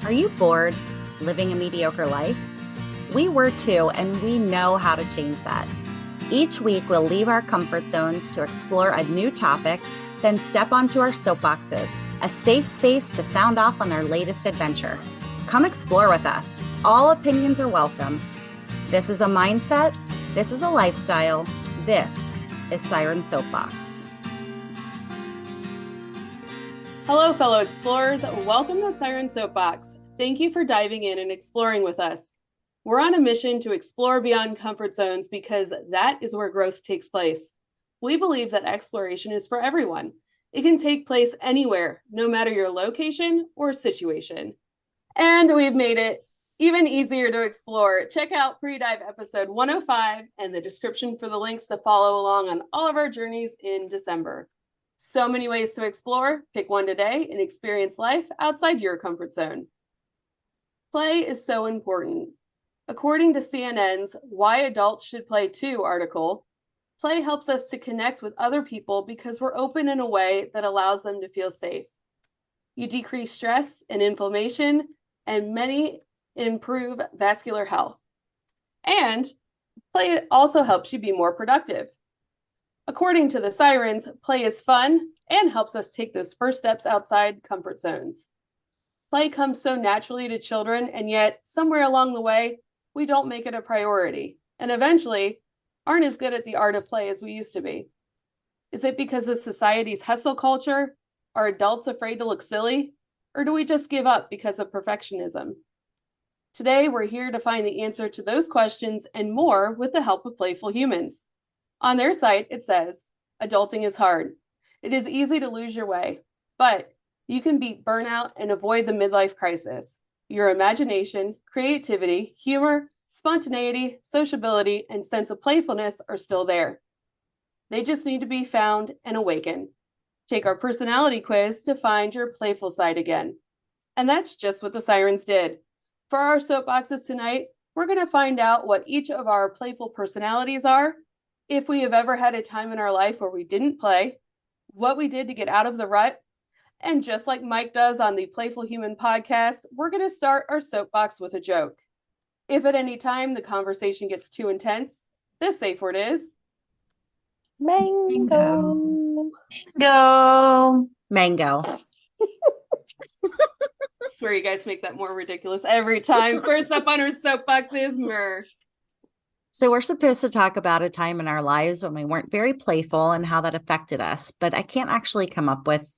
Are you bored living a mediocre life? We were too, and we know how to change that. Each week, we'll leave our comfort zones to explore a new topic, then step onto our soapboxes, a safe space to sound off on our latest adventure. Come explore with us. All opinions are welcome. This is a mindset. This is a lifestyle. This is Siren Soapbox. Hello, fellow explorers. Welcome to Siren Soapbox. Thank you for diving in and exploring with us. We're on a mission to explore beyond comfort zones because that is where growth takes place. We believe that exploration is for everyone. It can take place anywhere, no matter your location or situation. And we've made it even easier to explore. Check out Pre-Dive episode 105 and the description for the links to follow along on all of our journeys in December. So many ways to explore. Pick one today and experience life outside your comfort zone. Play is so important. According to CNN's Why Adults Should Play Too article, play helps us to connect with other people because we're open in a way that allows them to feel safe. You decrease stress and inflammation, and many improve vascular health. And play also helps you be more productive. According to the Sirens, play is fun and helps us take those first steps outside comfort zones. Play comes so naturally to children, and yet somewhere along the way, we don't make it a priority, and eventually aren't as good at the art of play as we used to be. Is it because of society's hustle culture? Are adults afraid to look silly? Or do we just give up because of perfectionism? Today, we're here to find the answer to those questions and more with the help of Playful Humans. On their site, it says, adulting is hard. It is easy to lose your way, but you can beat burnout and avoid the midlife crisis. Your imagination, creativity, humor, spontaneity, sociability, and sense of playfulness are still there. They just need to be found and awakened. Take our personality quiz to find your playful side again. And that's just what the Sirens did. For our soapboxes tonight, we're going to find out what each of our playful personalities are, if we have ever had a time in our life where we didn't play, what we did to get out of the rut, and just like Mike does on the Playful Human podcast, we're going to start our soapbox with a joke. If at any time the conversation gets too intense, the safe word is Mango. Mango. Mango. I swear you guys make that more ridiculous every time. First up on our soapbox is Myrrh. So we're supposed to talk about a time in our lives when we weren't very playful and how that affected us, but I can't actually come up with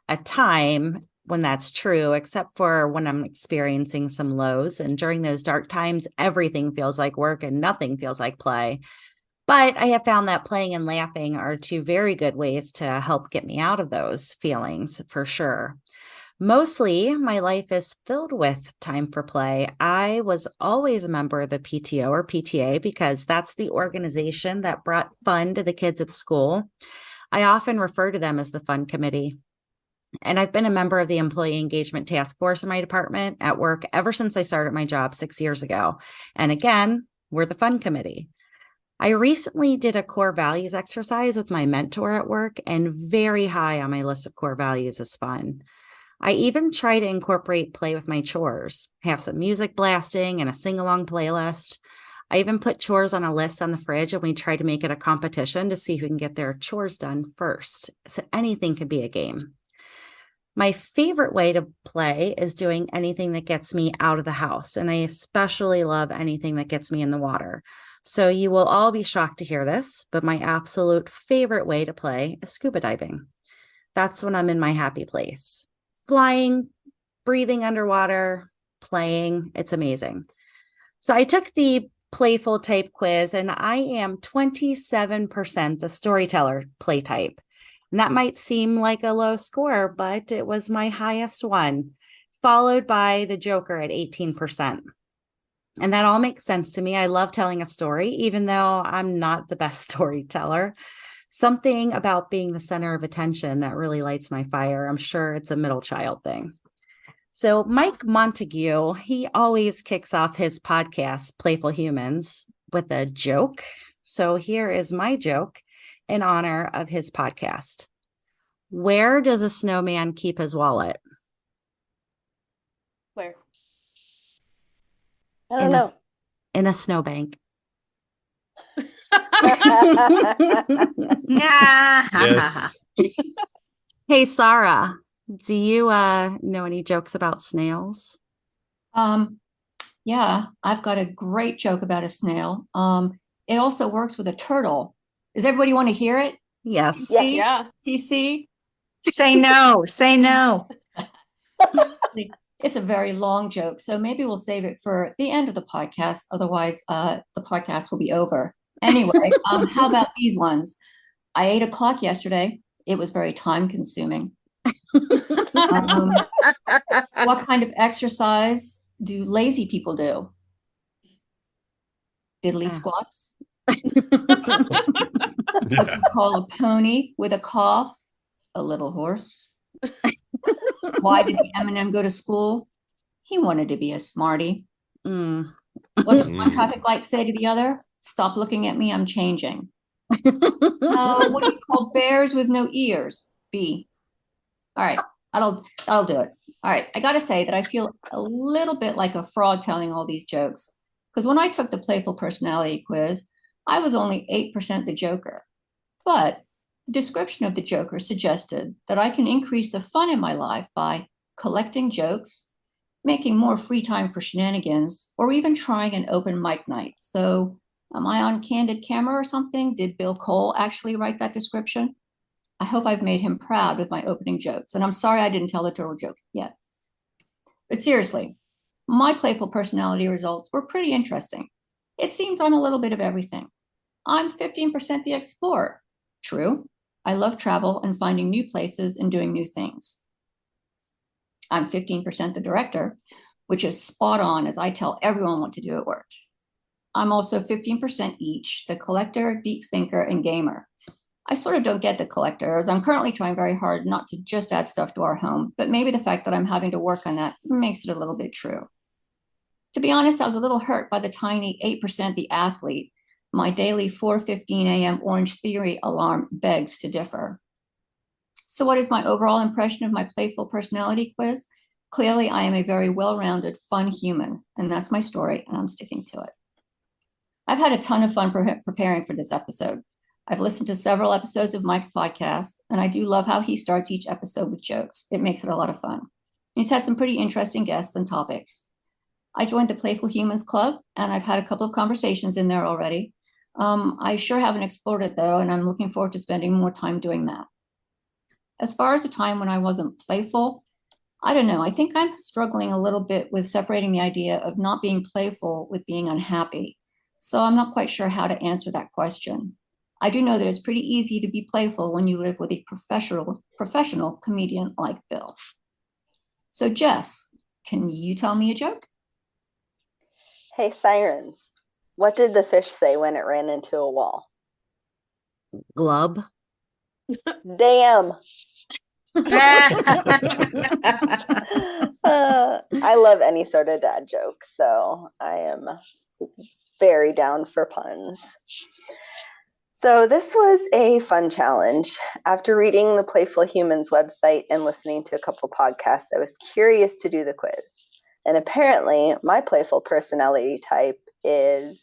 a time when that's true, except for when I'm experiencing some lows. And during those dark times, everything feels like work and nothing feels like play. But I have found that playing and laughing are two very good ways to help get me out of those feelings, for sure. Mostly, my life is filled with time for play. I was always a member of the PTO or PTA because that's the organization that brought fun to the kids at school. I often refer to them as the fun committee. And I've been a member of the employee engagement task force in my department at work ever since I started my job 6 years ago. And again, we're the fun committee. I recently did a core values exercise with my mentor at work, and very high on my list of core values is fun. I even try to incorporate play with my chores, have some music blasting and a sing-along playlist. I even put chores on a list on the fridge, and we try to make it a competition to see who can get their chores done first. So anything could be a game. My favorite way to play is doing anything that gets me out of the house, and I especially love anything that gets me in the water. So you will all be shocked to hear this, but my absolute favorite way to play is scuba diving. That's when I'm in my happy place. Flying, breathing underwater, playing, it's amazing. So I took the playful type quiz, and I am 27% the storyteller play type. And that might seem like a low score, but it was my highest one, followed by the joker at 18%. And that all makes sense to me. I love telling a story, even though I'm not the best storyteller. Something about being the center of attention that really lights my fire. I'm sure it's a middle child thing. So Mike Montague, he always kicks off his podcast, Playful Humans, with a joke. So here is my joke in honor of his podcast. Where does a snowman keep his wallet? Where? I don't in a know. in a snowbank. Yes. Hey, Sarah, do you know any jokes about snails? Yeah, I've got a great joke about a snail. It also works with a turtle. Does everybody want to hear it? Yes. Yeah. Yeah. TC? Say no, say no. It's a very long joke, so maybe we'll save it for the end of the podcast. Otherwise, the podcast will be over. Anyway, how about these ones? I ate a clock yesterday. It was very time consuming. What kind of exercise do lazy people do? Diddly squats. What do you call a pony with a cough? A little horse. Why did the M&M go to school? He wanted to be a smarty. Mm. What does one traffic light say to the other? Stop looking at me, I'm changing. What do you call bears with no ears? B. All right, that'll do it. All right, I gotta say that I feel a little bit like a fraud telling all these jokes. Because when I took the playful personality quiz, I was only 8% the Joker. But the description of the Joker suggested that I can increase the fun in my life by collecting jokes, making more free time for shenanigans, or even trying an open mic night. So am I on candid camera or something? Did Bill Cole actually write that description? I hope I've made him proud with my opening jokes. And I'm sorry I didn't tell the turtle joke yet. But seriously, my playful personality results were pretty interesting. It seems I'm a little bit of everything. I'm 15% the explorer. True. I love travel and finding new places and doing new things. I'm 15% the director, which is spot on as I tell everyone what to do at work. I'm also 15% each, the collector, deep thinker, and gamer. I sort of don't get the collector, as I'm currently trying very hard not to just add stuff to our home, but maybe the fact that I'm having to work on that makes it a little bit true. To be honest, I was a little hurt by the tiny 8% the athlete. My daily 4:15 a.m. Orange Theory alarm begs to differ. So what is my overall impression of my playful personality quiz? Clearly, I am a very well-rounded, fun human, and that's my story, and I'm sticking to it. I've had a ton of fun preparing for this episode. I've listened to several episodes of Mike's podcast, and I do love how he starts each episode with jokes. It makes it a lot of fun. He's had some pretty interesting guests and topics. I joined the Playful Humans Club, and I've had a couple of conversations in there already. I sure haven't explored it, though, and I'm looking forward to spending more time doing that. As far as a time when I wasn't playful, I don't know. I think I'm struggling a little bit with separating the idea of not being playful with being unhappy. So I'm not quite sure how to answer that question. I do know that it's pretty easy to be playful when you live with a professional comedian like Bill. So Jess, can you tell me a joke? Hey, Sirens. What did the fish say when it ran into a wall? Glub. Damn. I love any sort of dad joke, so I am very down for puns. So this was a fun challenge. After reading the Playful Humans website and listening to a couple podcasts, I was curious to do the quiz. And apparently, my playful personality type is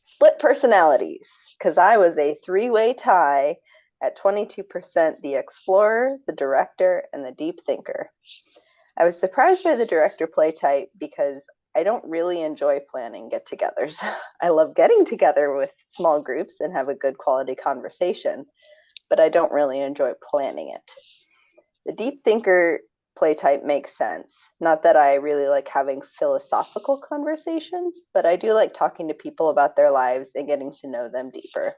split personalities, because I was a three-way tie at 22% the explorer, the director, and the deep thinker. I was surprised by the director play type because I don't really enjoy planning get-togethers. I love getting together with small groups and have a good quality conversation, but I don't really enjoy planning it. The deep thinker play type makes sense. Not that I really like having philosophical conversations, but I do like talking to people about their lives and getting to know them deeper.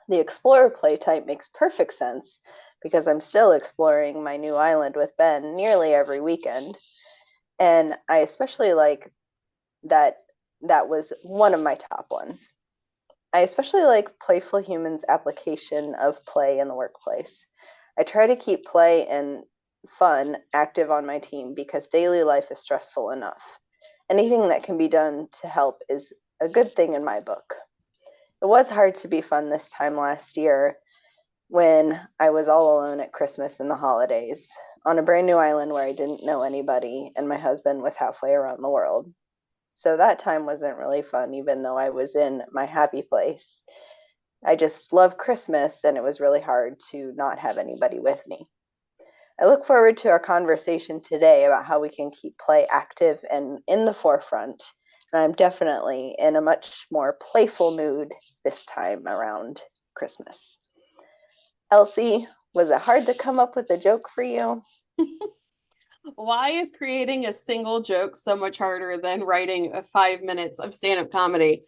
The explorer play type makes perfect sense because I'm still exploring my new island with Ben nearly every weekend. And I especially like that was one of my top ones. I especially like Playful Humans' application of play in the workplace. I try to keep play and fun active on my team because daily life is stressful enough. Anything that can be done to help is a good thing in my book. It was hard to be fun this time last year when I was all alone at Christmas and the holidays on a brand new island where I didn't know anybody and my husband was halfway around the world. So that time wasn't really fun, even though I was in my happy place. I just love Christmas, and it was really hard to not have anybody with me. I look forward to our conversation today about how we can keep play active and in the forefront. And I'm definitely in a much more playful mood this time around Christmas. Elsie, was it hard to come up with a joke for you? Why is creating a single joke so much harder than writing 5 minutes of stand-up comedy?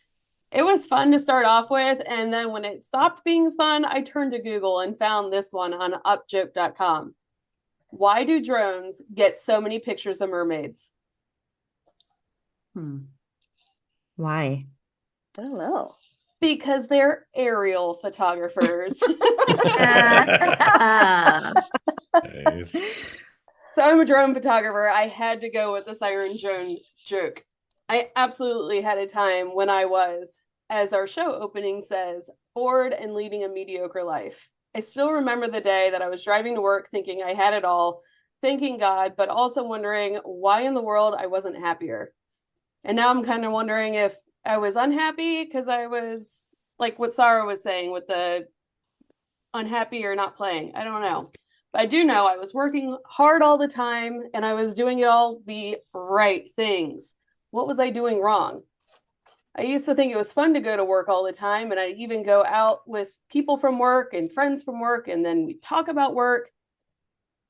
It was fun to start off with, and then when it stopped being fun, I turned to Google and found this one on upjoke.com. Why do drones get so many pictures of mermaids? Why? I don't know. Because they're aerial photographers. Nice. So I'm a drone photographer. I had to go with the siren drone joke. I absolutely had a time when I was, as our show opening says, bored and leading a mediocre life. I still remember the day that I was driving to work thinking I had it all, thanking God, but also wondering why in the world I wasn't happier. And now I'm kind of wondering if I was unhappy because I was like what Sarah was saying with the unhappy or not playing. I don't know. But I do know I was working hard all the time and I was doing all the right things. What was I doing wrong? I used to think it was fun to go to work all the time, and I'd even go out with people from work and friends from work, and then we'd talk about work.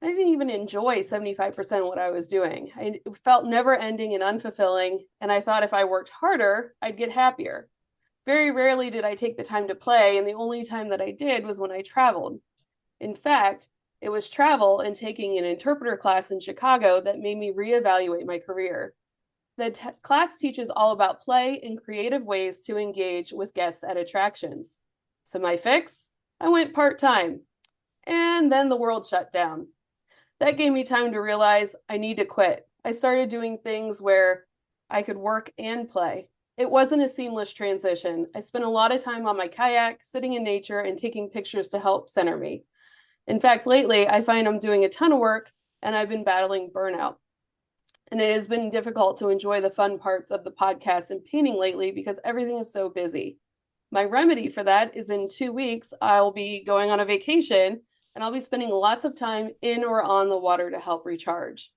I didn't even enjoy 75% of what I was doing. It felt never ending and unfulfilling, and I thought if I worked harder, I'd get happier. Very rarely did I take the time to play, and the only time that I did was when I traveled. In fact, it was travel and taking an interpreter class in Chicago that made me reevaluate my career. The class teaches all about play and creative ways to engage with guests at attractions. So my fix? I went part-time. And then the world shut down. That gave me time to realize I need to quit. I started doing things where I could work and play. It wasn't a seamless transition. I spent a lot of time on my kayak, sitting in nature, and taking pictures to help center me. In fact, lately, I find I'm doing a ton of work, and I've been battling burnout. And it has been difficult to enjoy the fun parts of the podcast and painting lately because everything is so busy. My remedy for that is in 2 weeks, I'll be going on a vacation and I'll be spending lots of time in or on the water to help recharge.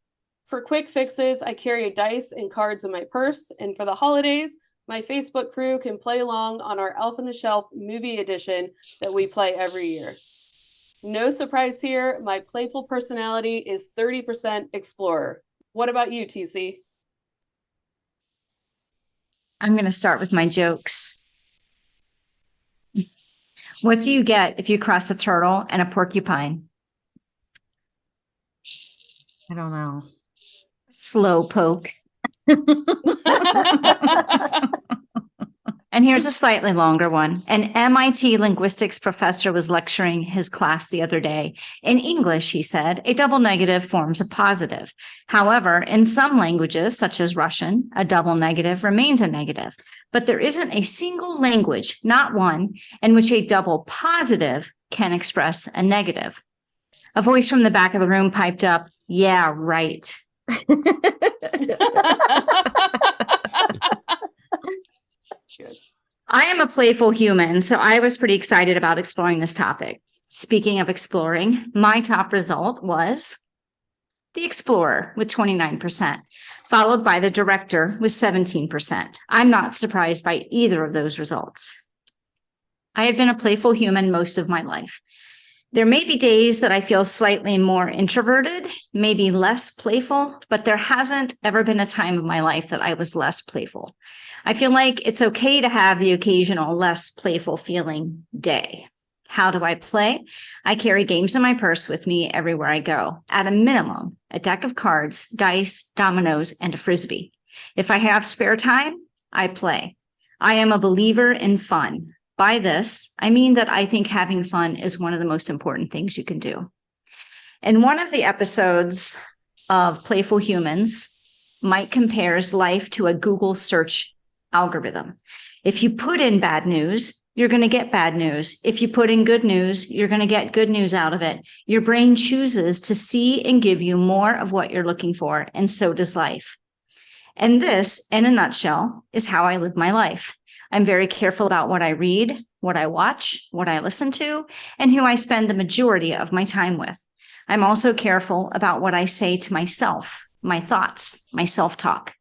For quick fixes, I carry dice and cards in my purse. And for the holidays, my Facebook crew can play along on our Elf on the Shelf movie edition that we play every year. No surprise here, my playful personality is 30% explorer. What about you, TC? I'm going to start with my jokes. What do you get if you cross a turtle and a porcupine? I don't know. Slow poke. And here's a slightly longer one. An MIT linguistics professor was lecturing his class the other day. In English, he said, a double negative forms a positive. However, in some languages, such as Russian, a double negative remains a negative. But there isn't a single language, not one, in which a double positive can express a negative. A voice from the back of the room piped up, "Yeah, right." I am a playful human, so I was pretty excited about exploring this topic. Speaking of exploring, my top result was the explorer with 29%, followed by the director with 17%. I'm not surprised by either of those results. I have been a playful human most of my life. There may be days that I feel slightly more introverted, maybe less playful, but there hasn't ever been a time of my life that I was less playful. I feel like it's okay to have the occasional less playful feeling day. How do I play? I carry games in my purse with me everywhere I go. At a minimum, a deck of cards, dice, dominoes, and a frisbee. If I have spare time, I play. I am a believer in fun. By this, I mean that I think having fun is one of the most important things you can do. In one of the episodes of Playful Humans, Mike compares life to a Google search algorithm. If you put in bad news, you're going to get bad news. If you put in good news, you're going to get good news out of it. Your brain chooses to see and give you more of what you're looking for, and so does life. And this, in a nutshell, is how I live my life. I'm very careful about what I read, what I watch, what I listen to, and who I spend the majority of my time with. I'm also careful about what I say to myself, my thoughts, my self-talk.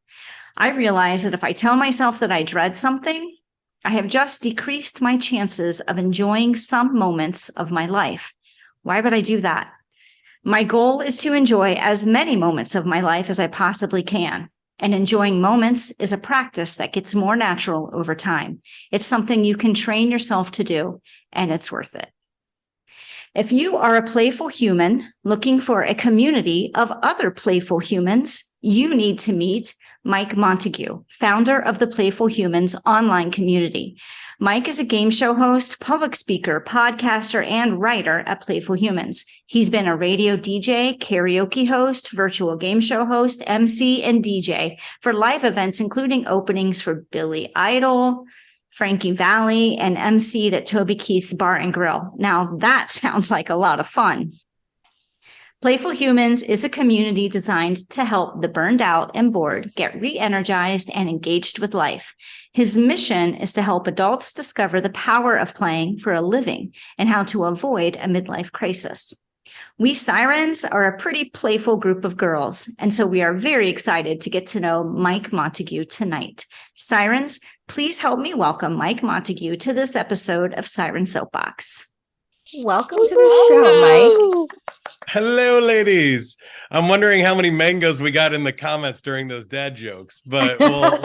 I realize that if I tell myself that I dread something, I have just decreased my chances of enjoying some moments of my life. Why would I do that? My goal is to enjoy as many moments of my life as I possibly can. And enjoying moments is a practice that gets more natural over time. It's something you can train yourself to do, and it's worth it. If you are a playful human looking for a community of other playful humans, you need to meet Mike Montague, founder of the Playful Humans online community. Mike is a game show host, public speaker, podcaster, and writer at Playful Humans. He's been a radio DJ, karaoke host, virtual game show host, MC, and DJ for live events, including openings for Billy Idol, Frankie Valli, and MC'd at Toby Keith's Bar and Grill. Now that sounds like a lot of fun. Playful Humans is a community designed to help the burned out and bored get re-energized and engaged with life. His mission is to help adults discover the power of playing for a living and how to avoid a midlife crisis. We Sirens are a pretty playful group of girls, and so we are very excited to get to know Mike Montague tonight. Sirens, please help me welcome Mike Montague to this episode of Siren Soapbox. Welcome to the show, Mike. Hello, ladies. I'm wondering how many mangoes we got in the comments during those dad jokes, but we'll do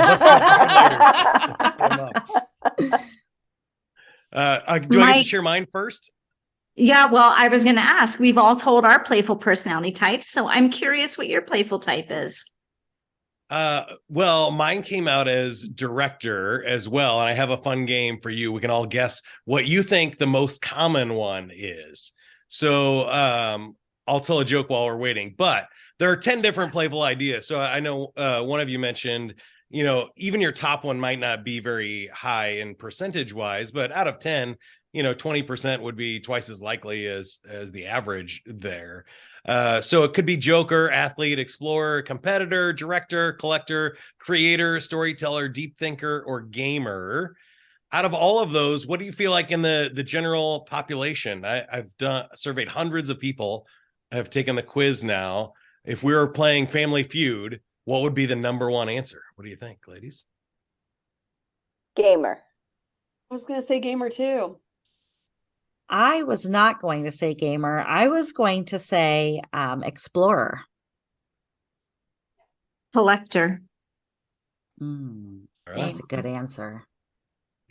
I get to share mine first? Yeah, well, I was going to ask, we've all told our playful personality types, so I'm curious what your playful type is. Well, mine came out as director as well, and I have a fun game for you. We can all guess what you think the most common one is. So I'll tell a joke while we're waiting, but there are 10 different playful ideas. So I know one of you mentioned, even your top one might not be very high in percentage wise, but out of 10, 20% would be twice as likely as the average there. So it could be joker, athlete, explorer, competitor, director, collector, creator, storyteller, deep thinker, or gamer. Out of all of those, what do you feel like in the general population? I've surveyed hundreds of people. I've taken the quiz now. If we were playing Family Feud, what would be the number one answer? What do you think, ladies? Gamer. I was going to say gamer too. I was not going to say gamer. I was going to say explorer. Collector. That's a good answer.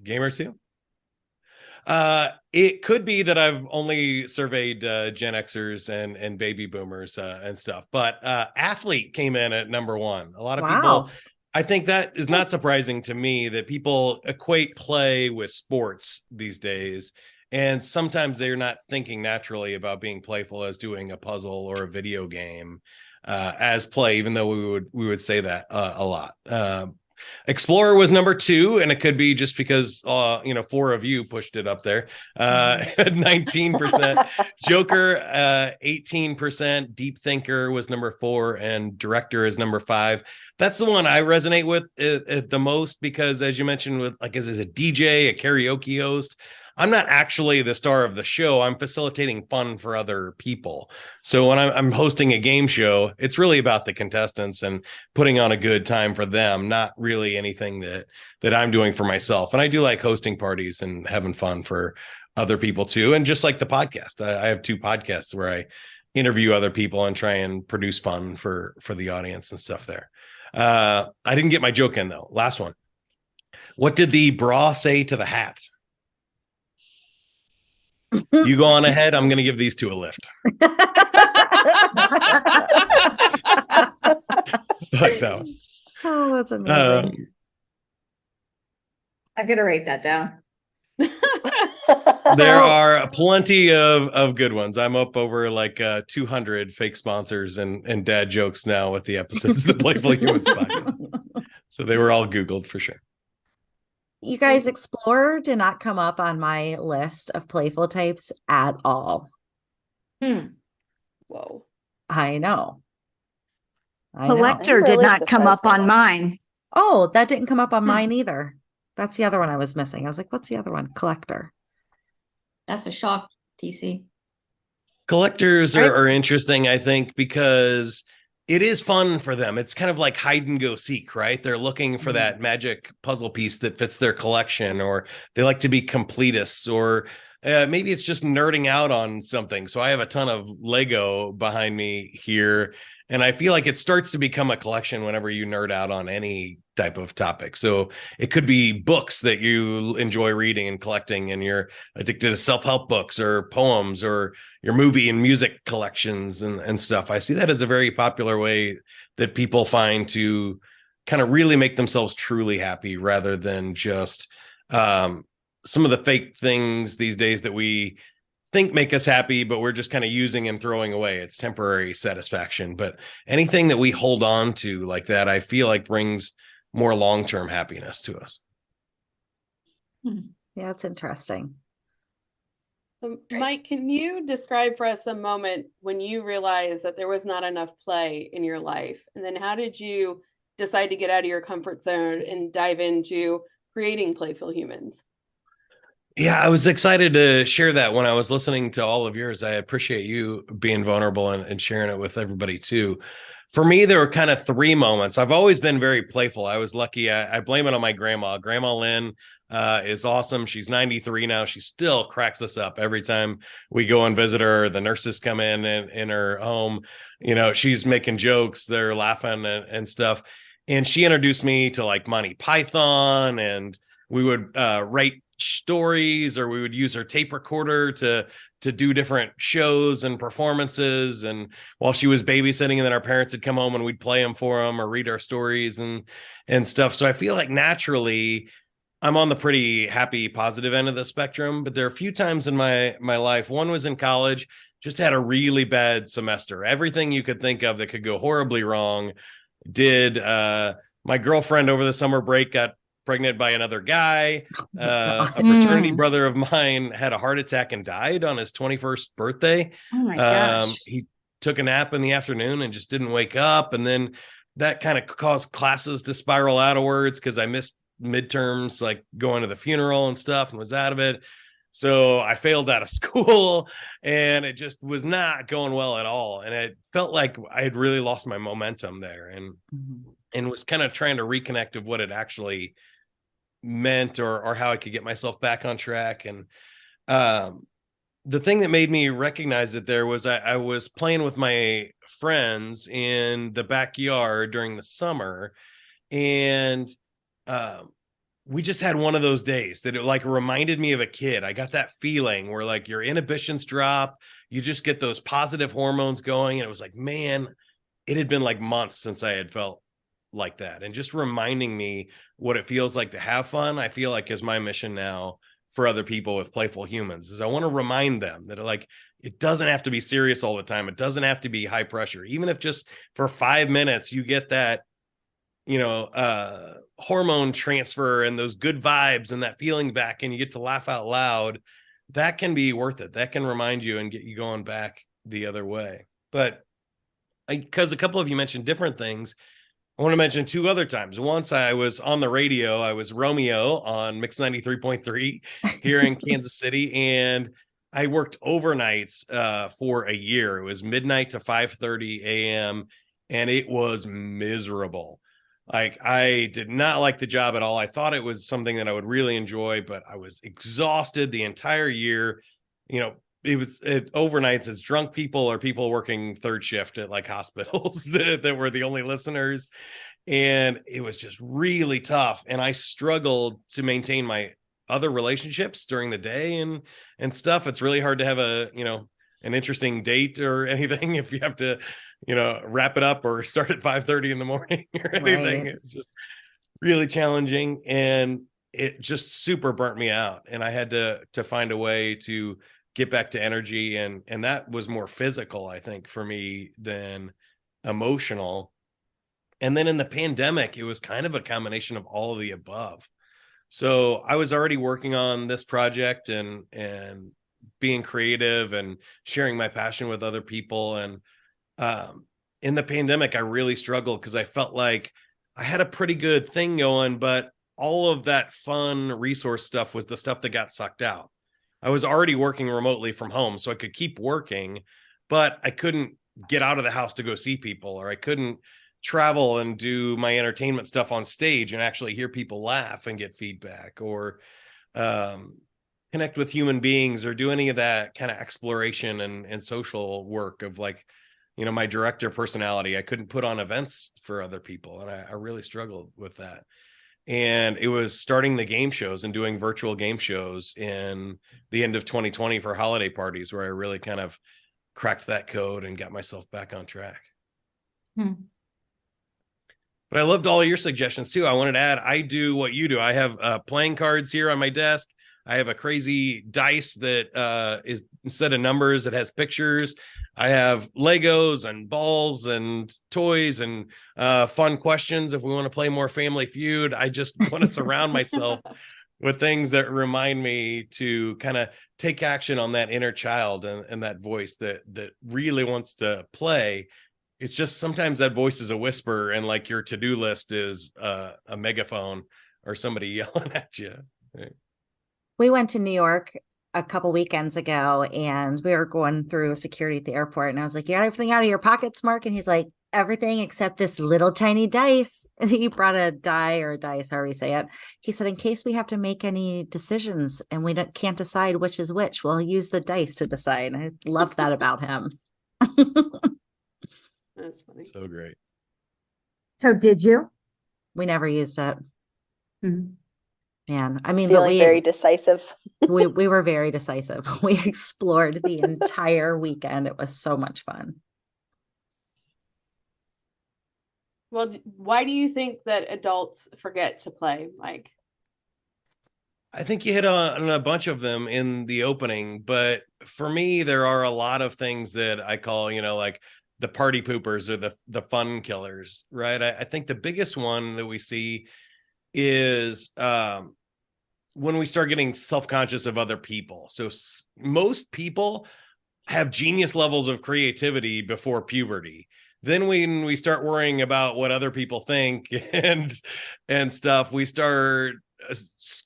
Gamer too? It could be that I've only surveyed Gen Xers and baby boomers and stuff, but athlete came in at number one. A lot of people, I think that is not surprising to me that people equate play with sports these days. And sometimes they're not thinking naturally about being playful as doing a puzzle or a video game as play, even though we would say that a lot. Explorer was number two, and it could be just because 4 of you pushed it up there. 19%. Joker, 18%. Deep thinker was number 4, and director is number 5. That's the one I resonate with the most because, as you mentioned, with as a DJ, a karaoke host, I'm not actually the star of the show. I'm facilitating fun for other people. So when I'm hosting a game show, it's really about the contestants and putting on a good time for them, not really anything that I'm doing for myself. And I do like hosting parties and having fun for other people too. And just like the podcast, I have 2 podcasts where I interview other people and try and produce fun for the audience and stuff there. I didn't get my joke in though. Last one. What did the bra say to the hat? You go on ahead. I'm going to give these 2 a lift. Like that one. Oh, that's amazing. I'm going to write that down. There are plenty of good ones. I'm up over 200 fake sponsors and dad jokes now with the episodes of the Playful Humans podcast. So they were all Googled for sure. You guys, explorer did not come up on my list of playful types at all. Whoa. I know. I know. Collector I'm did really not come surprised up by on that. mine. Oh, that didn't come up on Hmm. mine either. That's the other one I was missing. I was like, what's the other one? Collector. That's a shock, TC. Collectors Right. are interesting, I think, because it is fun for them. It's kind of like hide and go seek, right? They're looking for that magic puzzle piece that fits their collection, or they like to be completists, or maybe it's just nerding out on something. So I have a ton of Lego behind me here, and I feel like it starts to become a collection whenever you nerd out on any type of topic. So it could be books that you enjoy reading and collecting, and you're addicted to self-help books or poems, or your movie and music collections and stuff. I see that as a very popular way that people find to kind of really make themselves truly happy, rather than just some of the fake things these days that we think make us happy, but we're just kind of using and throwing away. It's temporary satisfaction. But anything that we hold on to like that, I feel like brings more long-term happiness to us. Yeah, it's interesting. Mike, can you describe for us the moment when you realized that there was not enough play in your life? And then how did you decide to get out of your comfort zone and dive into creating Playful Humans? Yeah, I was excited to share that when I was listening to all of yours. I appreciate you being vulnerable and sharing it with everybody too. For me, there were kind of three moments. I've always been very playful. I was lucky. I blame it on my grandma. Grandma Lynn is awesome. She's 93 now. She still cracks us up every time we go and visit her. The nurses come in her home. You know, she's making jokes. They're laughing and stuff. And she introduced me to like Monty Python, and we would write stories, or we would use her tape recorder to do different shows and performances, and while she was babysitting, and then our parents would come home and we'd play them for them or read our stories and stuff. So I feel like naturally I'm on the pretty happy positive end of the spectrum, but there are a few times in my life. One was in college, just had a really bad semester. Everything you could think of that could go horribly wrong did. My girlfriend over the summer break got pregnant by another guy. A fraternity brother of mine had a heart attack and died on his 21st birthday. Oh my gosh. He took a nap in the afternoon and just didn't wake up. And then that kind of caused classes to spiral outwards because I missed midterms, like going to the funeral and stuff, and was out of it. So I failed out of school, and it just was not going well at all. And it felt like I had really lost my momentum there, and was kind of trying to reconnect of what it actually meant, or how I could get myself back on track. And the thing that made me recognize it there was I was playing with my friends in the backyard during the summer, and we just had one of those days that it like reminded me of a kid. I got that feeling where like your inhibitions drop, you just get those positive hormones going. And it was like, man, it had been like months since I had felt like that. And just reminding me what it feels like to have fun, I feel like is my mission now for other people with Playful Humans, is I want to remind them that like, it doesn't have to be serious all the time. It doesn't have to be high pressure. Even if just for 5 minutes, you get that, hormone transfer and those good vibes and that feeling back, and you get to laugh out loud, that can be worth it. That can remind you and get you going back the other way. But because a couple of you mentioned different things, I want to mention two other times. Once I was on the radio, I was Romeo on Mix 93.3 here in Kansas City, and I worked overnights for a year. It was midnight to 5:30 a.m., and it was miserable. Like, I did not like the job at all. I thought it was something that I would really enjoy, but I was exhausted the entire year. It was overnights as drunk people or people working third shift at like hospitals that were the only listeners. And it was just really tough. And I struggled to maintain my other relationships during the day and stuff. It's really hard to have an interesting date or anything if you have to wrap it up or start at 5:30 in the morning or anything. Right. It's just really challenging, and it just super burnt me out. And I had to find a way to get back to energy. And that was more physical, I think, for me than emotional. And then in the pandemic, it was kind of a combination of all of the above. So I was already working on this project and being creative and sharing my passion with other people. And in the pandemic, I really struggled because I felt like I had a pretty good thing going, but all of that fun resource stuff was the stuff that got sucked out. I was already working remotely from home, so I could keep working, but I couldn't get out of the house to go see people, or I couldn't travel and do my entertainment stuff on stage and actually hear people laugh and get feedback, or connect with human beings, or do any of that kind of exploration and social work of like, my director personality. I couldn't put on events for other people, and I really struggled with that. And it was starting the game shows and doing virtual game shows in the end of 2020 for holiday parties where I really kind of cracked that code and got myself back on track. But I loved all of your suggestions too. I wanted to add, I do what you do. I have playing cards here on my desk. I have a crazy dice that is, instead of numbers, it has pictures. I have Legos and balls and toys and fun questions if we want to play more Family Feud. I just want to surround myself with things that remind me to kind of take action on that inner child and that voice that really wants to play. It's just sometimes that voice is a whisper, and like your to-do list is a megaphone or somebody yelling at you. Right? We went to New York a couple weekends ago, and we were going through security at the airport, and I was like, "You got everything out of your pockets, Mark?" And he's like, "Everything except this little tiny dice." He brought a die or a dice, however you say it. He said, "In case we have to make any decisions and we can't decide which is which, we'll use the dice to decide." I loved that about him. That's funny. So great. So did you? We never used it. Mhm. Man, I mean, Feeling very decisive. we were very decisive. We explored the entire weekend. It was so much fun. Well, why do you think that adults forget to play, Mike? I think you hit on a bunch of them in the opening, but for me, there are a lot of things that I call, like the party poopers or the fun killers, right? I think the biggest one that we see is when we start getting self-conscious of other people. So most people have genius levels of creativity before puberty. Then when we start worrying about what other people think and stuff, we start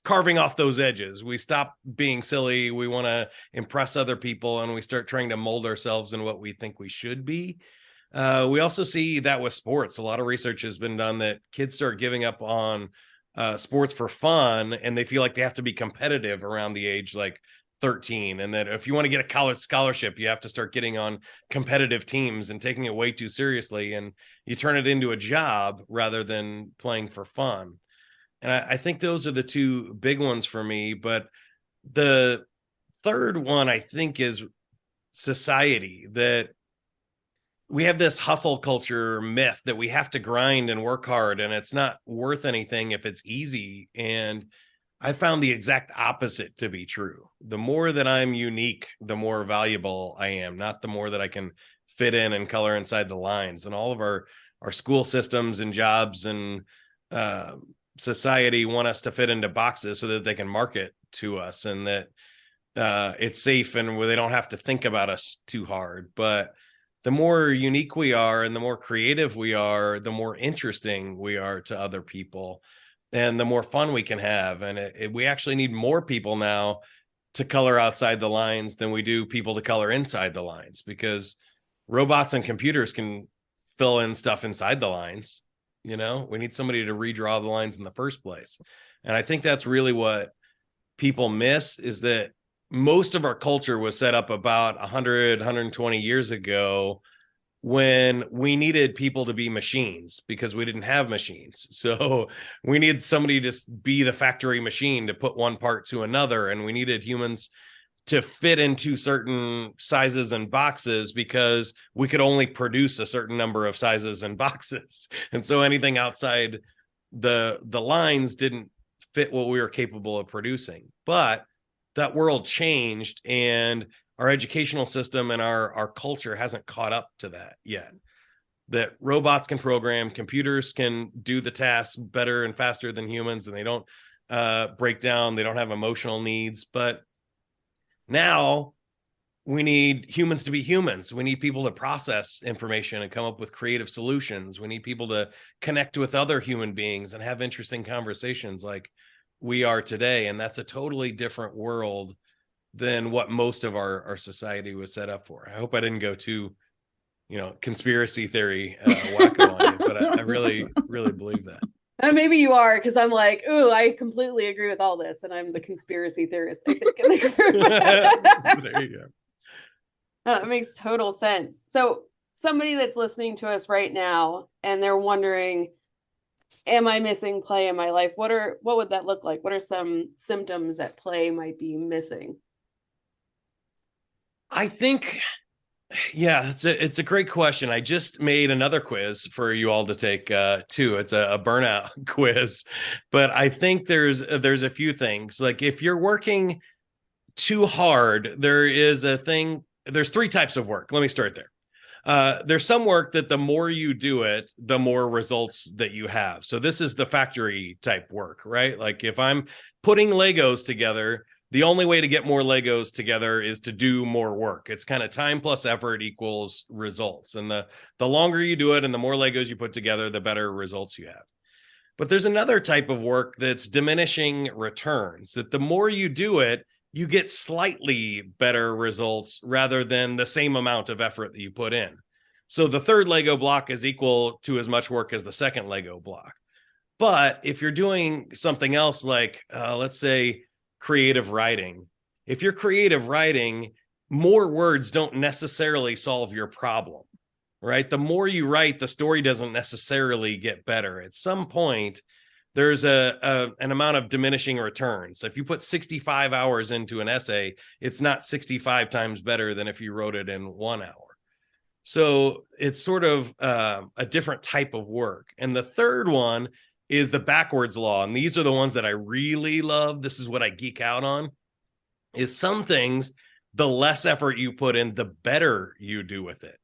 carving off those edges. We stop being silly. We want to impress other people, and we start trying to mold ourselves in what we think we should be. We also see that with sports. A lot of research has been done that kids start giving up on sports for fun, and they feel like they have to be competitive around the age like 13, and that if you want to get a college scholarship, you have to start getting on competitive teams and taking it way too seriously, and you turn it into a job rather than playing for fun. And I think those are the two big ones for me. But the third one, I think, is society. That we have this hustle culture myth that we have to grind and work hard, and it's not worth anything if it's easy. And I found the exact opposite to be true. The more that I'm unique, the more valuable I am, not the more that I can fit in and color inside the lines. And all of our school systems and jobs and society want us to fit into boxes so that they can market to us, and that it's safe and where they don't have to think about us too hard. But the more unique we are and the more creative we are, the more interesting we are to other people, and the more fun we can have. And we actually need more people now to color outside the lines than we do people to color inside the lines, because robots and computers can fill in stuff inside the lines. We need somebody to redraw the lines in the first place. And I think that's really what people miss, is that most of our culture was set up about 100, 120 years ago, when we needed people to be machines because we didn't have machines. So we needed somebody to be the factory machine to put one part to another. And we needed humans to fit into certain sizes and boxes because we could only produce a certain number of sizes and boxes. And so anything outside the lines didn't fit what we were capable of producing. But that world changed, and our educational system and our culture hasn't caught up to that yet. That robots can program, computers can do the tasks better and faster than humans, and they don't break down, they don't have emotional needs. But now we need humans to be humans. We need people to process information and come up with creative solutions. We need people to connect with other human beings and have interesting conversations like we are today. And that's a totally different world than what most of our society was set up for. I hope I didn't go too, conspiracy theory wacko on you, but I really, really believe that. Maybe you are, because I'm like, ooh, I completely agree with all this, and I'm the conspiracy theorist, I think, in the group. There you go. That makes total sense. So somebody that's listening to us right now and they're wondering, am I missing play in my life? What would that look like? What are some symptoms that play might be missing? I think, yeah, it's a great question. I just made another quiz for you all to take too. It's a burnout quiz, but I think there's a few things. Like if you're working too hard, there's three types of work. Let me start there. There's some work that the more you do it, the more results that you have. So this is the factory type work, right? Like if I'm putting Legos together, the only way to get more Legos together is to do more work. It's kind of time plus effort equals results. And the longer you do it and the more Legos you put together, the better results you have. But there's another type of work that's diminishing returns, that the more you do it, you get slightly better results rather than the same amount of effort that you put in. So the third Lego block is equal to as much work as the second Lego block. But if you're doing something else like, let's say, creative writing, if you're creative writing, more words don't necessarily solve your problem, right? The more you write, the story doesn't necessarily get better. At some point, there's an amount of diminishing returns. So if you put 65 hours into an essay, it's not 65 times better than if you wrote it in 1 hour. So it's sort of a different type of work. And the third one is the backwards law. And these are the ones that I really love. This is what I geek out on, is some things, the less effort you put in, the better you do with it.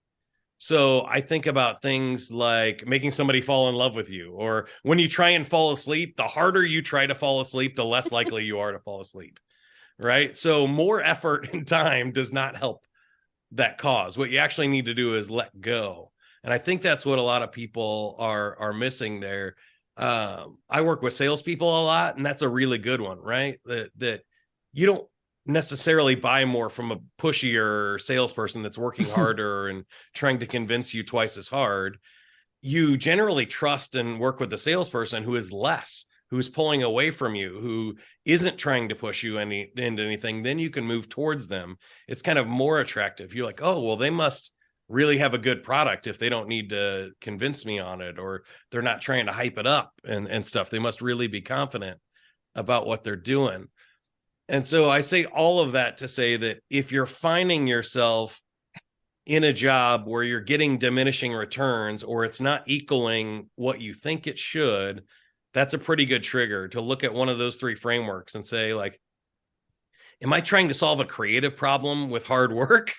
So I think about things like making somebody fall in love with you, or when you try and fall asleep, the harder you try to fall asleep, the less likely you are to fall asleep, right? So more effort and time does not help that cause. What you actually need to do is let go. And I think that's what a lot of people are missing there. I work with salespeople a lot, and that's a really good one, right? That you don't necessarily buy more from a pushier salesperson that's working harder and trying to convince you twice as hard. You generally trust and work with the salesperson who is less, who's pulling away from you, who isn't trying to push you into anything. Then you can move towards them. It's kind of more attractive. You're like, oh, well, they must really have a good product if they don't need to convince me on it, or they're not trying to hype it up and stuff. They must really be confident about what they're doing. And so I say all of that to say that if you're finding yourself in a job where you're getting diminishing returns, or it's not equaling what you think it should, that's a pretty good trigger to look at one of those three frameworks and say, like, am I trying to solve a creative problem with hard work?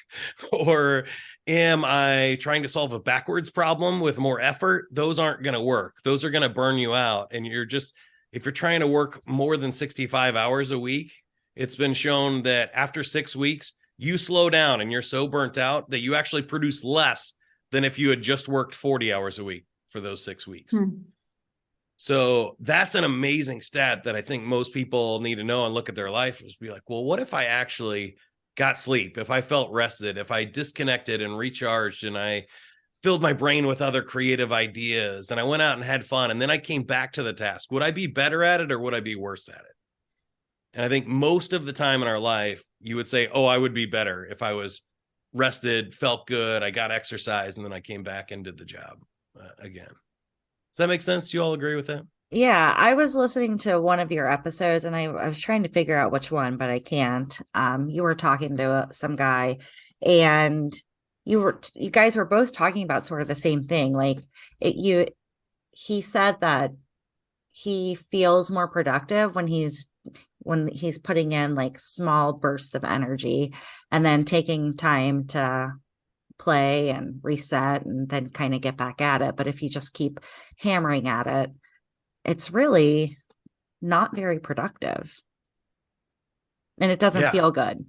Or am I trying to solve a backwards problem with more effort? Those aren't going to work. Those are going to burn you out. And if you're trying to work more than 65 hours a week, it's been shown that after 6 weeks, you slow down and you're so burnt out that you actually produce less than if you had just worked 40 hours a week for those 6 weeks. So that's an amazing stat that I think most people need to know and look at their life, is be like, well, what if I actually got sleep, if I felt rested, if I disconnected and recharged, and I filled my brain with other creative ideas, and I went out and had fun, and then I came back to the task? Would I be better at it, or would I be worse at it? And I think most of the time in our life, you would say, oh, I would be better if I was rested, felt good, I got exercise, and then I came back and did the job again. Does that make sense? Do you all agree with that? Yeah, I was listening to one of your episodes, and I was trying to figure out which one, but I can't. You were talking to some guy, and you guys were both talking about sort of the same thing. Like he said that he feels more productive when he's putting in like small bursts of energy and then taking time to play and reset and then kind of get back at it. But if you just keep hammering at it, it's really not very productive, and it doesn't feel good.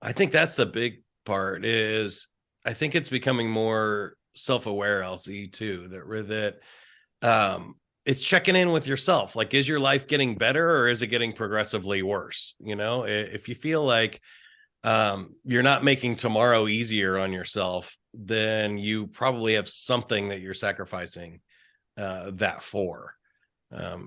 I think that's the big part. Is I think it's becoming more self-aware, LC, too, it's checking in with yourself. Like, is your life getting better or is it getting progressively worse? If you feel like you're not making tomorrow easier on yourself, then you probably have something that you're sacrificing that for.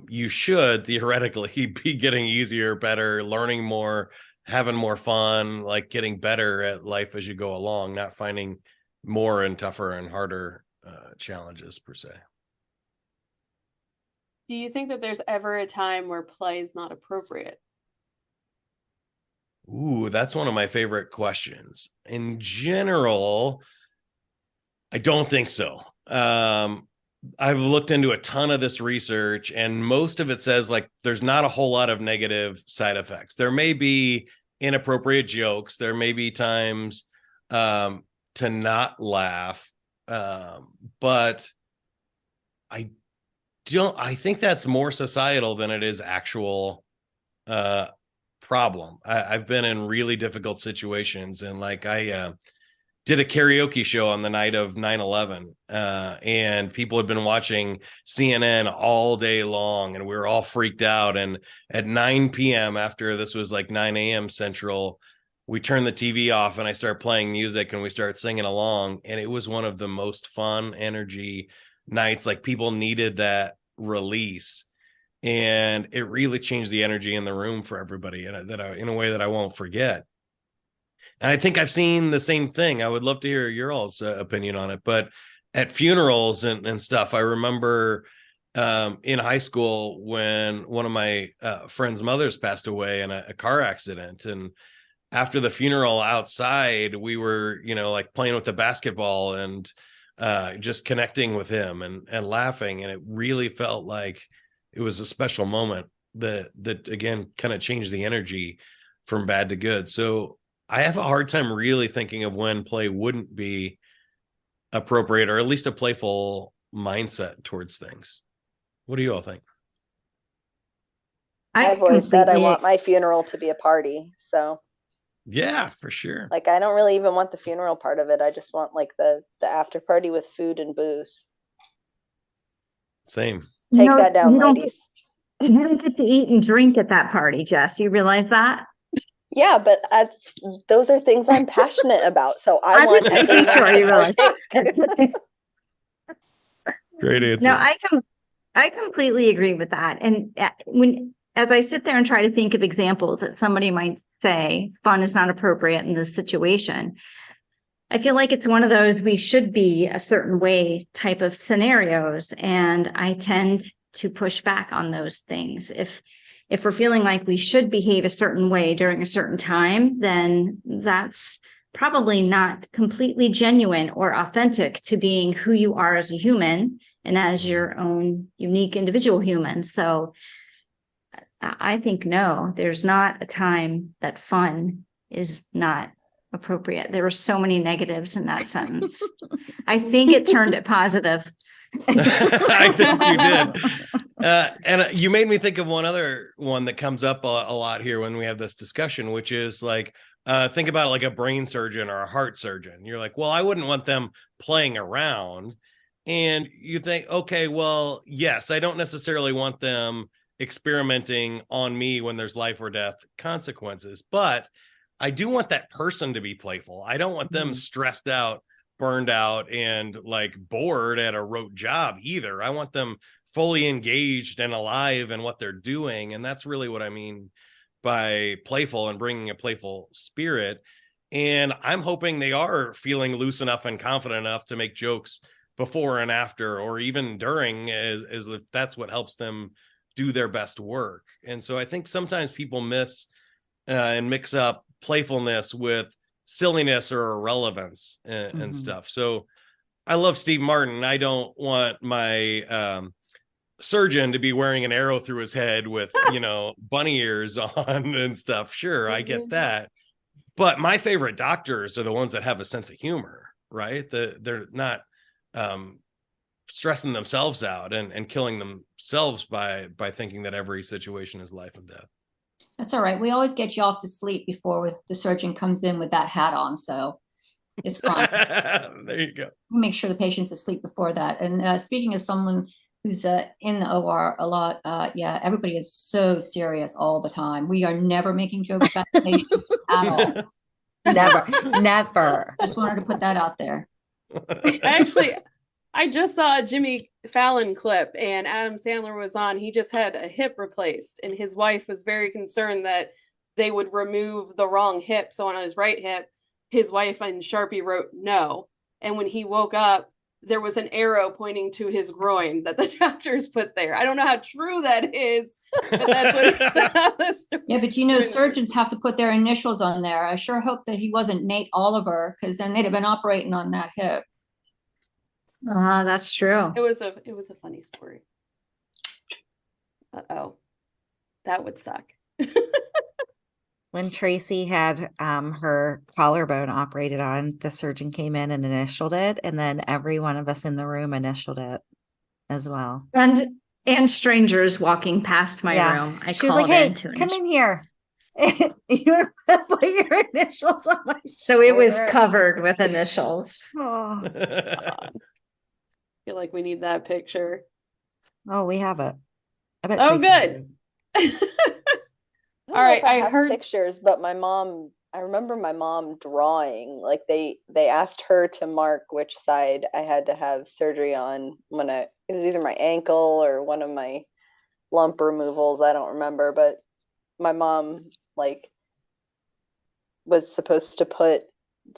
You should theoretically be getting easier, better, learning more, having more fun, like getting better at life as you go along, not finding more and tougher and harder challenges per se. Do you think that there's ever a time where play is not appropriate? Ooh, that's one of my favorite questions. In general, I don't think so. I've looked into a ton of this research, and most of it says like there's not a whole lot of negative side effects. There may be inappropriate jokes. There may be times to not laugh, but I think that's more societal than it is actual problem. I've been in really difficult situations, and like I did a karaoke show on the night of 9/11, and people had been watching CNN all day long, and we were all freaked out. And at 9 p.m., after this was like 9 a.m. Central, we turned the TV off and I started playing music and we started singing along. And it was one of the most fun energy nights. Like, people needed that release. And it really changed the energy in the room for everybody in a way that I won't forget. And I think I've seen the same thing. I would love to hear your all's opinion on it. But at funerals and stuff, I remember in high school when one of my friend's mothers passed away in a car accident. And after the funeral outside, we were, like playing with the basketball and just connecting with him and laughing. And it really felt like it was a special moment that again kind of changed the energy from bad to good. So I have a hard time really thinking of when play wouldn't be appropriate, or at least a playful mindset towards things. What do you all think? I've always said I want my funeral to be a party. So yeah, for sure. Like, I don't really even want the funeral part of it. I just want like the after party with food and booze. Same. Take that down, ladies. You don't get to eat and drink at that party, Jess. You realize that? Yeah, but those are things I'm passionate about. So I want to make sure you realize. Great answer. No, I completely agree with that. And as I sit there and try to think of examples that somebody might say fun is not appropriate in this situation, I feel like it's one of those we should be a certain way type of scenarios. And I tend to push back on those things. If we're feeling like we should behave a certain way during a certain time, then that's probably not completely genuine or authentic to being who you are as a human and as your own unique individual human. So I think, no, there's not a time that fun is not appropriate. There were so many negatives in that sentence. I think it turned it positive. I think you did. And you made me think of one other one that comes up a lot here when we have this discussion, which is like, think about like a brain surgeon or a heart surgeon. You're like, well, I wouldn't want them playing around. And you think, okay, well, yes, I don't necessarily want them experimenting on me when there's life or death consequences, but I do want that person to be playful. I don't want them stressed out, burned out, and like bored at a rote job either. I want them fully engaged and alive in what they're doing. And that's really what I mean by playful and bringing a playful spirit. And I'm hoping they are feeling loose enough and confident enough to make jokes before and after, or even during, as if that's what helps them do their best work. And so I think sometimes people miss and mix up playfulness with silliness or irrelevance and stuff. So I love Steve Martin. I don't want my surgeon to be wearing an arrow through his head with, bunny ears on and stuff. Sure, I get that. But my favorite doctors are the ones that have a sense of humor, right? They're not stressing themselves out and killing themselves by thinking that every situation is life and death. That's all right. We always get you off to sleep before the surgeon comes in with that hat on, so it's fine. There you go. We make sure the patient's asleep before that. And speaking as someone who's in the OR a lot, yeah, everybody is so serious all the time. We are never making jokes about patients at all. Never, never. Just wanted to put that out there. Actually, I just saw a Jimmy Fallon clip and Adam Sandler was on. He just had a hip replaced and his wife was very concerned that they would remove the wrong hip. So on his right hip, his wife in Sharpie wrote no. And when he woke up, there was an arrow pointing to his groin that the doctors put there. I don't know how true that is, but that's what he said on the story. Yeah, but surgeons have to put their initials on there. I sure hope that he wasn't Nate Oliver, because then they'd have been operating on that hip. That's true. It was a funny story. Uh-oh. That would suck. When Tracy had her collarbone operated on, the surgeon came in and initialed it, and then every one of us in the room initialed it as well. And strangers walking past my room. She was like, "Hey, come in here. You put your initials on my So it was covered with initials. Oh. I feel like we need that picture. Oh, we have it. I bet. Oh, Tracy good. All right, I have heard pictures, but I remember my mom drawing, like they asked her to mark which side I had to have surgery on when it was either my ankle or one of my lump removals. I don't remember, but my mom was supposed to put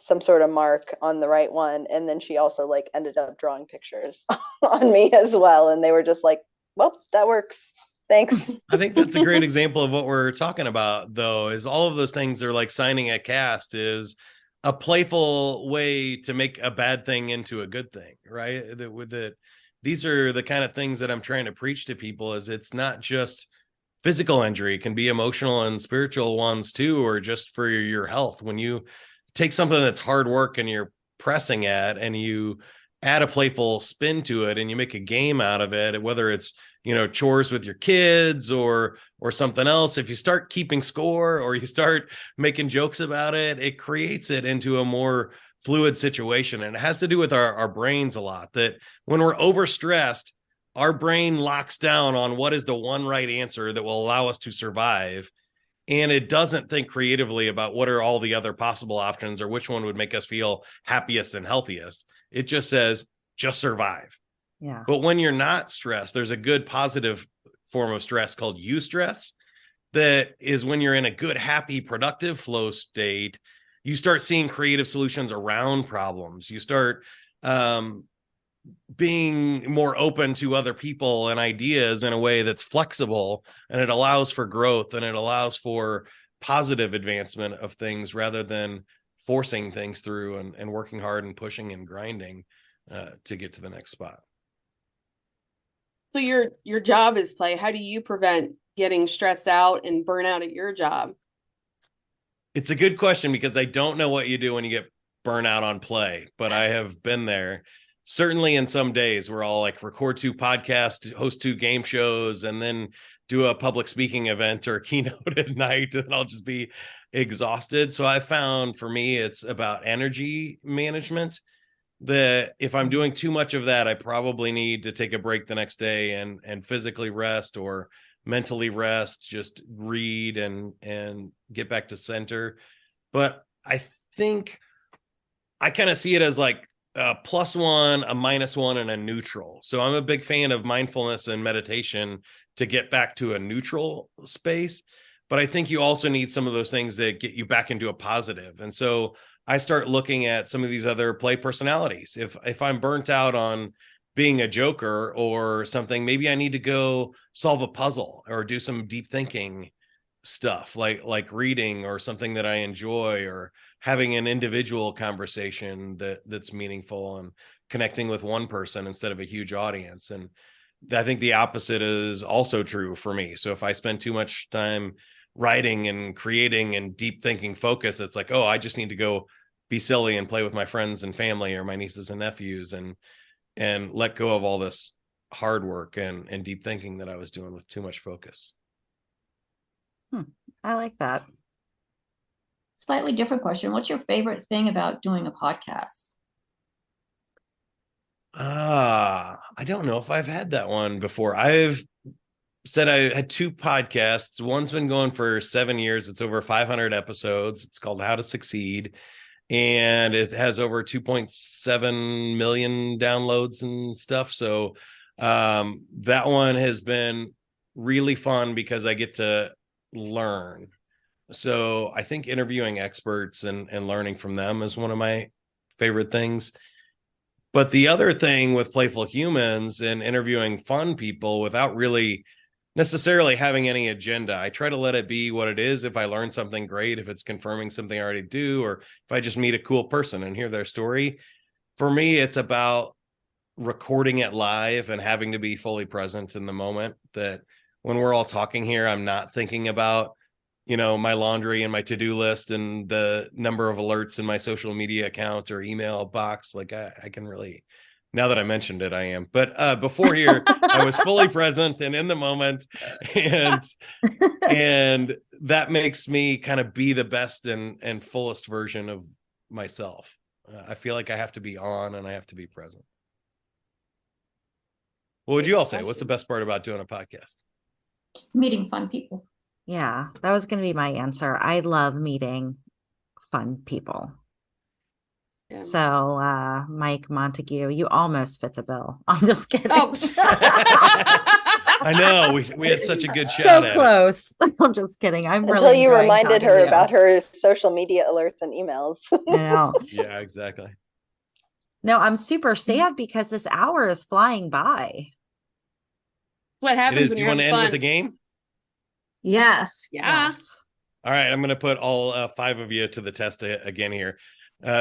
some sort of mark on the right one. And then she also ended up drawing pictures on me as well. And they were just like, well, that works. Thanks. I think that's a great example of what we're talking about, though, is all of those things are like signing a cast is a playful way to make a bad thing into a good thing, right? These are the kind of things that I'm trying to preach to people is it's not just physical injury, it can be emotional and spiritual ones too, or just for your health. When you take something that's hard work and you're pressing at and you add a playful spin to it and you make a game out of it, whether it's chores with your kids or something else, if you start keeping score or you start making jokes about it, it creates it into a more fluid situation. And it has to do with our brains a lot, that when we're overstressed, our brain locks down on what is the one right answer that will allow us to survive. And it doesn't think creatively about what are all the other possible options or which one would make us feel happiest and healthiest. It just says, just survive. Yeah. But when you're not stressed, there's a good positive form of stress called eustress. That is when you're in a good, happy, productive flow state, you start seeing creative solutions around problems. You start being more open to other people and ideas in a way that's flexible, and it allows for growth and it allows for positive advancement of things rather than forcing things through and working hard and pushing and grinding to get to the next spot. So your job is play. How do you prevent getting stressed out and burnout at your job? It's a good question because I don't know what you do when you get burnout on play, but I have been there. Certainly in some days where I'll record 2 podcasts, host 2 game shows, and then do a public speaking event or a keynote at night, and I'll just be exhausted. So I found for me, it's about energy management. That if I'm doing too much of that, I probably need to take a break the next day and physically rest or mentally rest, just read and get back to center. But I think I kind of see it as a +1, a -1, and a neutral. So I'm a big fan of mindfulness and meditation to get back to a neutral space. But I think you also need some of those things that get you back into a positive. And so I start looking at some of these other play personalities. If I'm burnt out on being a joker or something, maybe I need to go solve a puzzle or do some deep thinking stuff like reading or something that I enjoy, or having an individual conversation that's meaningful and connecting with one person instead of a huge audience. And I think the opposite is also true for me. So if I spend too much time writing and creating and deep thinking focus, it's oh, I just need to go be silly and play with my friends and family or my nieces and nephews and let go of all this hard work and deep thinking that I was doing with too much focus. I like that. Slightly different question. What's your favorite thing about doing a podcast? I don't know if I've had that one before. I've said I had 2 podcasts. One's been going for 7 years. It's over 500 episodes. It's called How to Succeed, and it has over 2.7 million downloads and stuff. So that one has been really fun because I get to learn. So I think interviewing experts and learning from them is one of my favorite things. But the other thing with Playful Humans and interviewing fun people without really necessarily having any agenda, I try to let it be what it is. If I learn something, great. If it's confirming something I already do, or if I just meet a cool person and hear their story, for me, it's about recording it live and having to be fully present in the moment. That when we're all talking here, I'm not thinking about, my laundry and my to-do list and the number of alerts in my social media account or email box. Like I can really, now that I mentioned it, I am. But before here, I was fully present and in the moment, and that makes me kind of be the best and fullest version of myself. I feel like I have to be on and I have to be present. What would you all say? What's the best part about doing a podcast? Meeting fun people. Yeah, that was going to be my answer. I love meeting fun people. Yeah. So, Mike Montague, you almost fit the bill. I'm just kidding. Oh. I know we had such a good So shot at close. I'm just kidding. I'm Until really you enjoying reminded talking her to you. about her social media alerts and emails. I know. it. Yeah, exactly. No, I'm super sad because this hour is flying by. What It happens is. when Do you you're want to having end fun? with the game? Yes. Yeah. Yes. All right, I'm going to put all 5 of you to the test again here.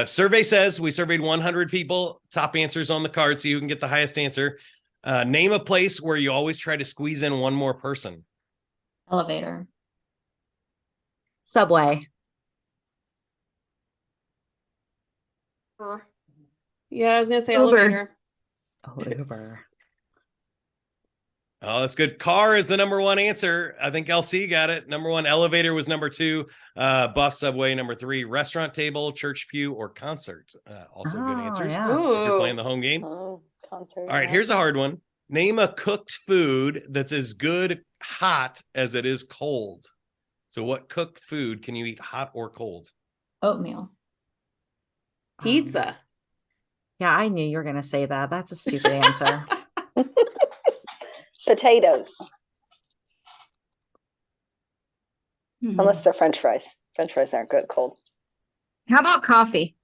Survey says we surveyed 100 people. Top answers on the card, so you can get the highest answer. Name a place where you always try to squeeze in one more person. Elevator. Subway. Yeah, I was gonna say Uber. elevator. Oh, Uber. Oh, that's good. Car is the number 1 answer. I think LC got it. Number 1. Elevator was number 2. Bus, subway, number 3. Restaurant table, church pew, or concert. Also good answers. Yeah. If you're Ooh. playing the home game. Oh, concert. All right, here's a hard one. Name a cooked food that's as good hot as it is cold. So what cooked food can you eat hot or cold? Oatmeal. Pizza. Yeah, I knew you were going to say that. That's a stupid answer. Potatoes, Hmm. unless they're French fries. French fries aren't good cold. How about coffee?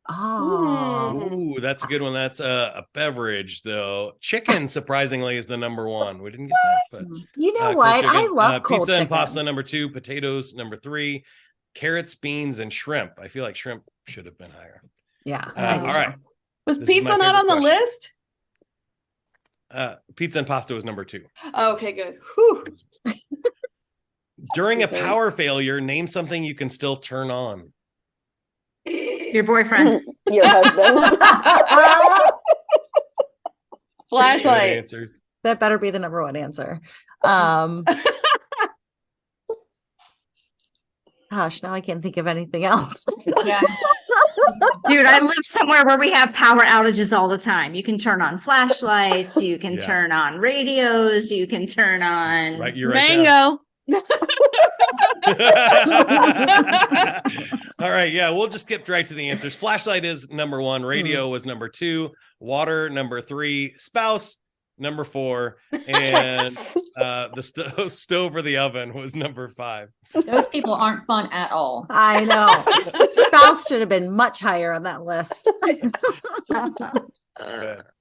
Oh. Ooh, that's a good one. That's a beverage, though. Chicken, surprisingly, is the number 1. We didn't get that, but You know cold what? I chicken. love cold pizza chicken. and pasta, number 2. Potatoes, number 3. Carrots, beans, and shrimp. I feel like shrimp should have been higher. Yeah. All right. Was This is pizza my not on the favorite question. list? Pizza and pasta was number 2. Oh, okay, good. Whew. During a Dessert. power failure, name something you can still turn on. Your boyfriend. Your husband. Good Flashlight. answers. That better be the number 1 answer. Gosh, now I can't think of anything else. Yeah. Dude, I live somewhere where we have power outages all the time. You can turn on flashlights, you can Yeah. turn on radios, you can turn on Right, you're right there. Mango. All right, yeah, we'll just skip right to the answers. Flashlight is number 1. Radio was number 2. Water, number 3. Spouse, number 4. And the stove or the oven was number 5. Those people aren't fun at all. I know. Spouse should have been much higher on that list. Good.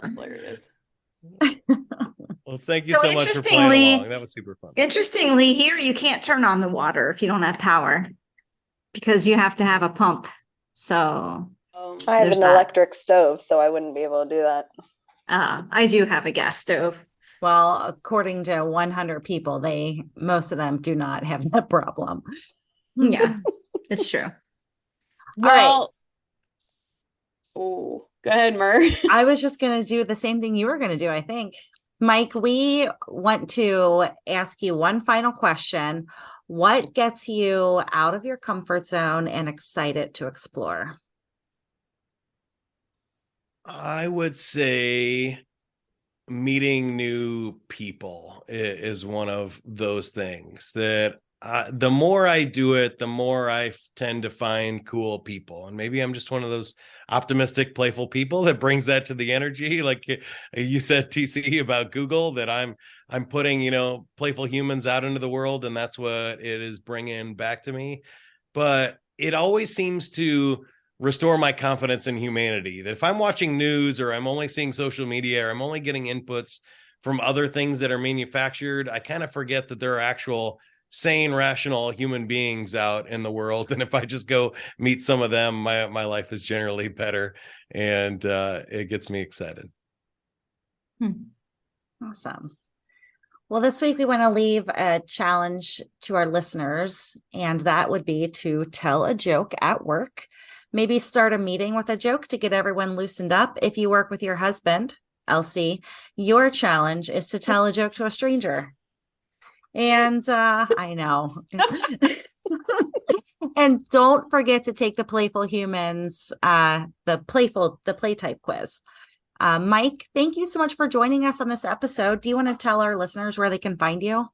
Hilarious. Well, thank you So so much for playing interestingly- along. That was super fun. Interestingly, here you can't turn on the water if you don't have power because you have to have a pump. So I have There's an that. electric stove, so I wouldn't be able to do that. I do have a gas stove. Well, according to 100 people, most of them do not have that problem. Yeah, it's true. All right. Well, oh, go ahead, Mer. I was just going to do the same thing you were going to do, I think. Mike, we want to ask you one final question. What gets you out of your comfort zone and excited to explore? I would say meeting new people is one of those things that the more I do it, the more I tend to find cool people. And maybe I'm just one of those optimistic, playful people that brings that to the energy. Like you said, TC, about Google, that I'm putting, Playful Humans out into the world, and that's what it is bringing back to me. But it always seems to restore my confidence in humanity, that if I'm watching news or I'm only seeing social media or I'm only getting inputs from other things that are manufactured, I kind of forget that there are actual sane, rational human beings out in the world. And if I just go meet some of them, my life is generally better, and it gets me excited. Awesome. Well, this week we want to leave a challenge to our listeners, and that would be to tell a joke at work. Maybe start a meeting with a joke to get everyone loosened up. If you work with your husband, Elsie, your challenge is to tell a joke to a stranger. And I know. And don't forget to take the Playful Humans, the play type quiz. Mike, thank you so much for joining us on this episode. Do you want to tell our listeners where they can find you?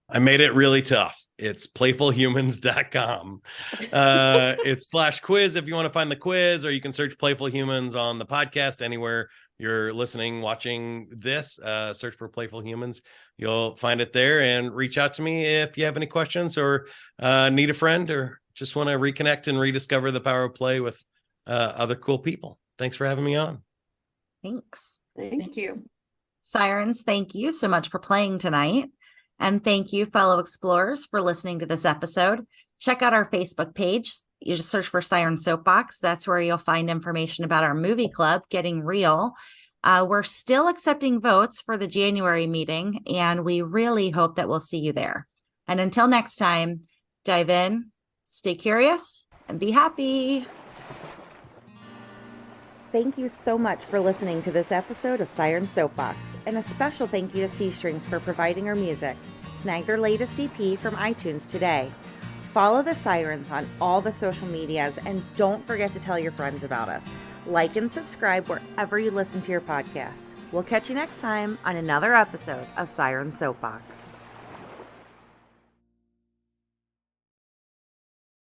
I made it really tough. It's playfulhumans.com. It's /quiz if you want to find the quiz, or you can search Playful Humans on the podcast anywhere you're listening, watching this. Search for Playful Humans. You'll find it there, and reach out to me if you have any questions or need a friend, or just want to reconnect and rediscover the power of play with other cool people. Thanks for having me on. Thanks. Thank you. Sirens, thank you so much for playing tonight. And thank you, fellow explorers, for listening to this episode. Check out our Facebook page. You just search for Siren Soapbox. That's where you'll find information about our movie club, Getting Real. We're still accepting votes for the January meeting, and we really hope that we'll see you there. And until next time, dive in, stay curious, and be happy. Thank you so much for listening to this episode of Siren Soapbox, and a special thank you to C Strings for providing our music. Snag their latest EP from iTunes today. Follow the Sirens on all the social medias, and don't forget to tell your friends about us. Like and subscribe wherever you listen to your podcasts. We'll catch you next time on another episode of Siren Soapbox.